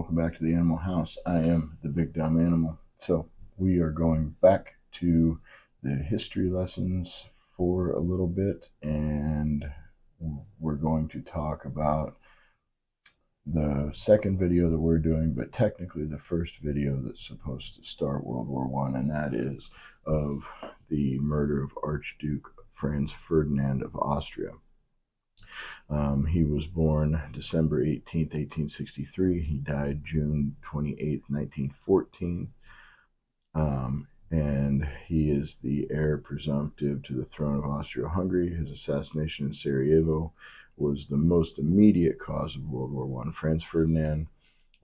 welcome back to the Animal House. I am the big dumb animal. So we are going back to the history lessons for a little bit, and we're going to talk about the second video that we're doing, but technically the first video that's supposed to start World War One, and that is of the murder of Archduke Franz Ferdinand of Austria. He was born December 18th, 1863. He died June 28th, 1914. And he is the heir presumptive to the throne of Austria-Hungary. His assassination in Sarajevo was the most immediate cause of World War I. Franz Ferdinand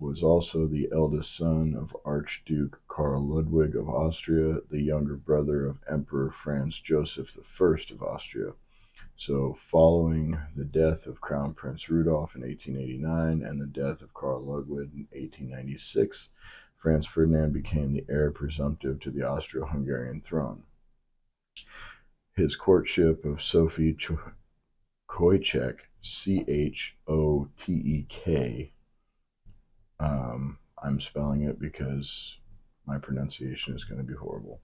was also the eldest son of Archduke Karl Ludwig of Austria, the younger brother of Emperor Franz Joseph I of Austria. So following the death of Crown Prince Rudolf in 1889 and the death of Karl Ludwig in 1896, Franz Ferdinand became the heir presumptive to the Austro-Hungarian throne. His courtship of Sophie Chotek, Chotek, I'm spelling it because my pronunciation is going to be horrible,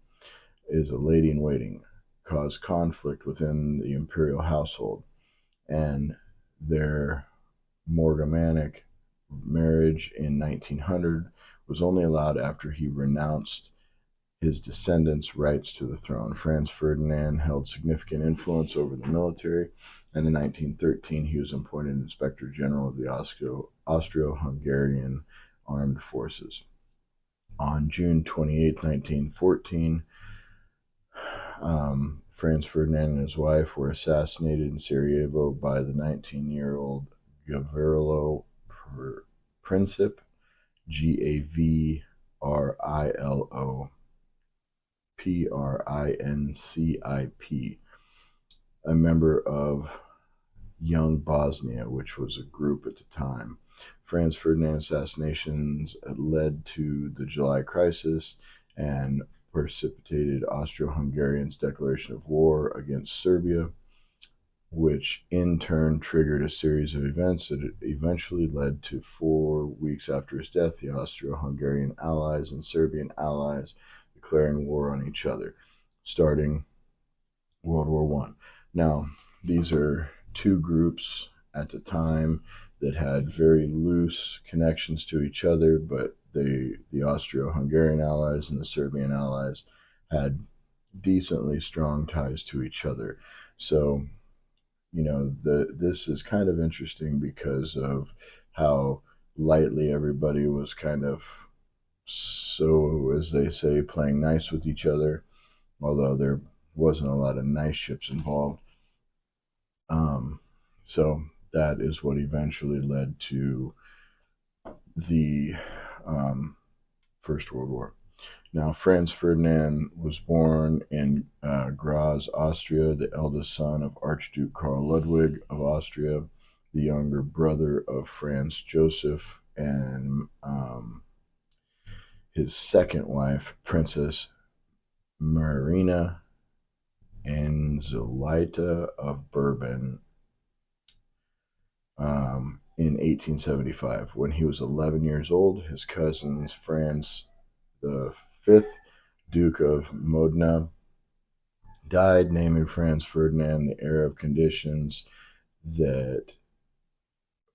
is a lady-in-waiting, caused conflict within the imperial household, and their morganatic marriage in 1900 was only allowed after he renounced his descendants' rights to the throne. Franz Ferdinand held significant influence over the military, and in 1913 he was appointed Inspector General of the Austro-Hungarian Armed Forces. On June 28, 1914, Franz Ferdinand and his wife were assassinated in Sarajevo by the 19-year-old Gavrilo Princip, Gavrilo Princip, a member of Young Bosnia, which was a group at the time. Franz Ferdinand assassinations led to the July Crisis and precipitated Austro-Hungarian's declaration of war against Serbia, which in turn triggered a series of events that eventually led to 4 weeks after his death, the Austro-Hungarian allies and Serbian allies declaring war on each other, starting World War I. Now, these are two groups at the time that had very loose connections to each other, but the Austro-Hungarian allies and the Serbian allies had decently strong ties to each other. So, this is kind of interesting because of how lightly everybody was kind of, so as they say, playing nice with each other, although there wasn't a lot of nice ships involved. So that is what eventually led to the First World War. Now, Franz Ferdinand was born in Graz, Austria, the eldest son of Archduke Karl Ludwig of Austria, the younger brother of Franz Joseph, and his second wife, Princess Marina Anzelita of Bourbon, in 1875. When he was 11 years old, his cousins Franz the Fifth, Duke of Modena, died, naming Franz Ferdinand the heir of conditions that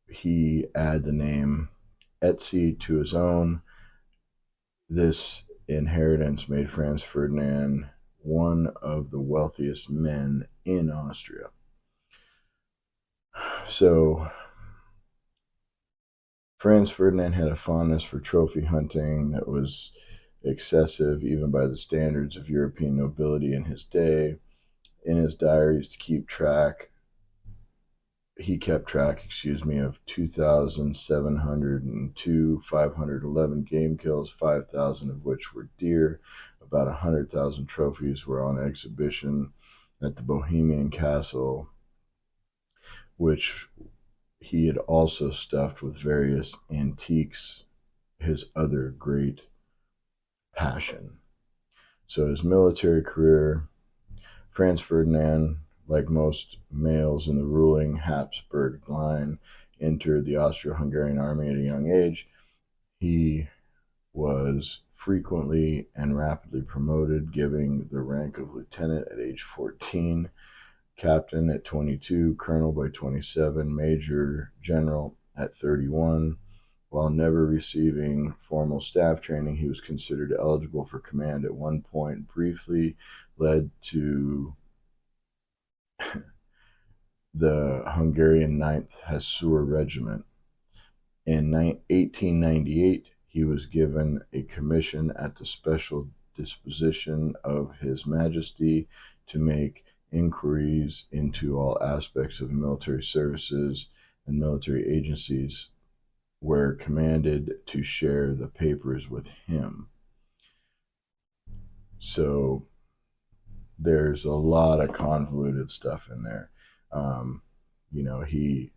he add the name Etzi to his own. This inheritance made Franz Ferdinand one of the wealthiest men in Austria. So Franz Ferdinand had a fondness for trophy hunting that was excessive even by the standards of European nobility in his day. In his diaries he kept track of 2,702, 511 game kills, 5,000 of which were deer. About 100,000 trophies were on exhibition at the Bohemian Castle, which he had also stuffed with various antiques, his other great passion. So his military career, Franz Ferdinand, like most males in the ruling Habsburg line, entered the Austro-Hungarian army at a young age. He was frequently and rapidly promoted, giving the rank of lieutenant at age 14, captain at 22, colonel by 27, major general at 31. While never receiving formal staff training, he was considered eligible for command at one point, briefly led to the Hungarian 9th Hussar Regiment. In 1898, he was given a commission at the special disposition of His Majesty to make inquiries into all aspects of military services and military agencies, were commanded to share the papers with him. So there's a lot of convoluted stuff in there. He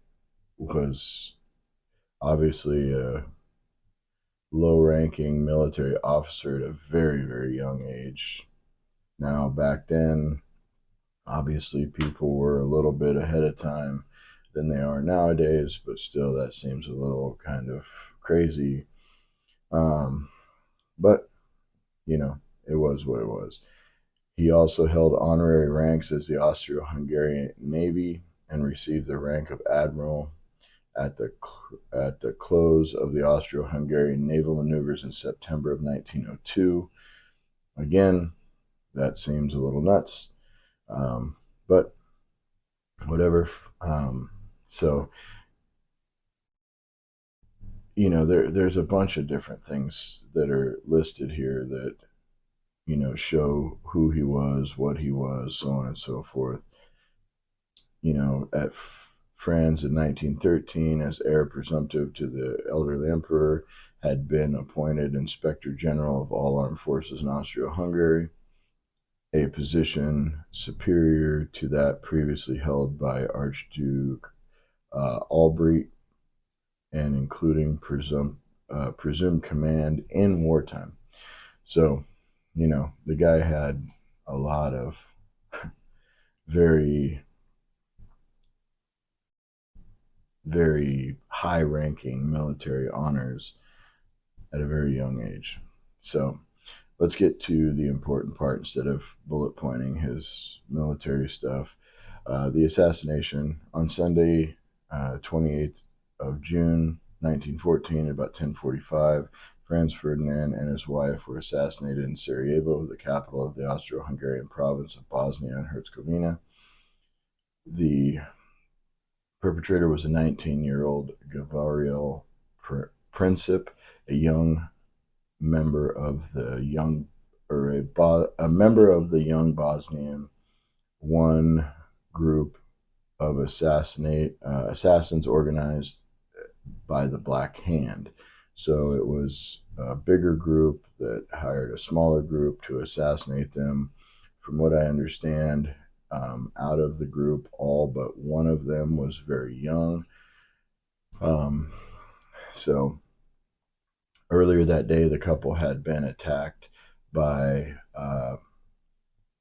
was obviously a low-ranking military officer at a very, very young age. Now, back then, obviously, people were a little bit ahead of time than they are nowadays, but still, that seems a little kind of crazy. But, it was what it was. He also held honorary ranks as the Austro-Hungarian Navy and received the rank of admiral at the close of the Austro-Hungarian naval maneuvers in September of 1902. Again, that seems a little nuts, but whatever. There's a bunch of different things that are listed here that show who he was, what he was, so on and so forth. At Franz in 1913, as heir presumptive to the elderly emperor, had been appointed Inspector General of all armed forces in Austria-Hungary, a position superior to that previously held by Archduke Albrecht, and including presumed command in wartime. So, the guy had a lot of very, very high-ranking military honors at a very young age. So let's get to the important part instead of bullet pointing his military stuff. The assassination on Sunday, 28th of June, 1914, at about 10:45, Franz Ferdinand and his wife were assassinated in Sarajevo, the capital of the Austro-Hungarian province of Bosnia and Herzegovina. The perpetrator was a 19-year-old Gavril Princip, a member of the young Bosnian, one group of assassins organized by the Black Hand. So it was a bigger group that hired a smaller group to assassinate them. From what I understand, out of the group, all but one of them was very young. So earlier that day, the couple had been attacked by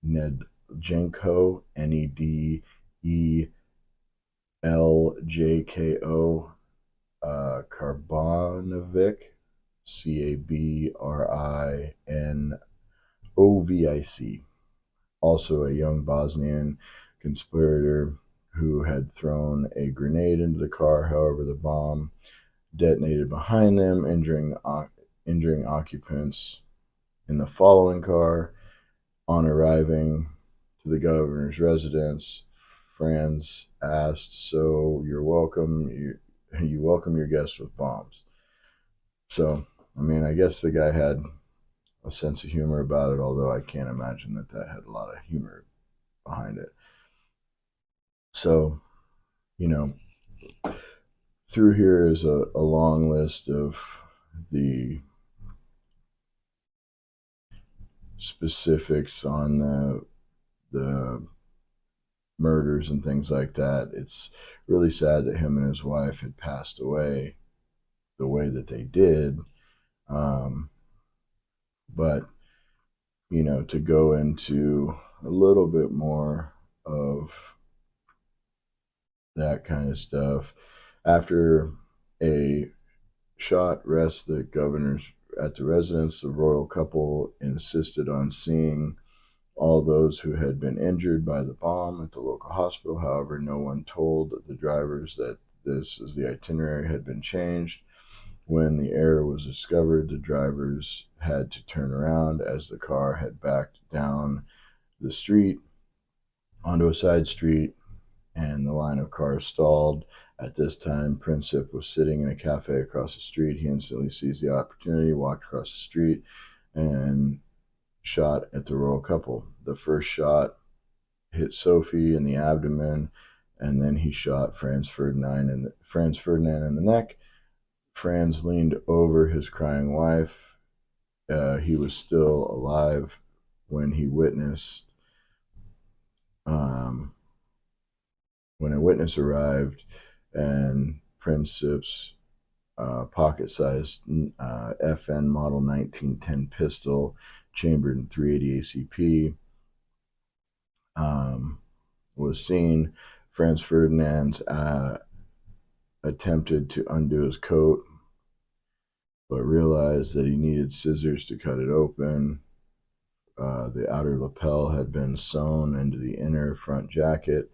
Nedjelko, Nedeljko, Karbanovic, Cabrinovic, also a young Bosnian conspirator who had thrown a grenade into the car. However, the bomb detonated behind them, injuring occupants in the following car. On arriving to the governor's residence, Franz asked, "So you're welcome? You welcome your guests with bombs?" So, I guess the guy had a sense of humor about it, although I can't imagine that had a lot of humor behind it. So, through here is a long list of the specifics on the murders and things like that. It's really sad that him and his wife had passed away the way that they did. But, to go into a little bit more of that kind of stuff, after a shot rests the governors at the residence. The royal couple insisted on seeing all those who had been injured by the bomb at the local hospital. However, no one told the drivers that the itinerary had been changed. When the error was discovered, the drivers had to turn around as the car had backed down the street onto a side street, and the line of cars stalled. At this time, Princip was sitting in a cafe across the street. He instantly seized the opportunity, walked across the street, and shot at the royal couple. The first shot hit Sophie in the abdomen, and then he shot Franz Ferdinand in the neck. Franz leaned over his crying wife. He was still alive when he witnessed when a witness arrived, and Princip's pocket-sized FN Model 1910 pistol, chambered in .380 ACP, was seen. Franz Ferdinand attempted to undo his coat, but realized that he needed scissors to cut it open. The outer lapel had been sewn into the inner front jacket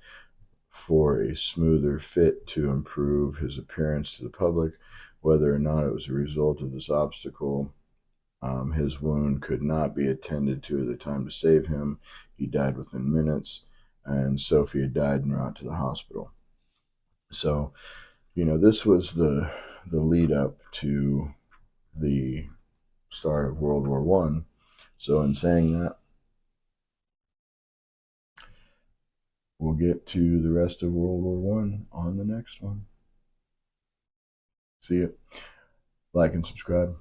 for a smoother fit to improve his appearance to the public. Whether or not it was a result of this obstacle, his wound could not be attended to at the time to save him. He died within minutes, and Sophia died en route to the hospital. So, this was the lead up to the start of World War One. So in saying that, we'll get to the rest of World War One on the next one. See you. Like and subscribe.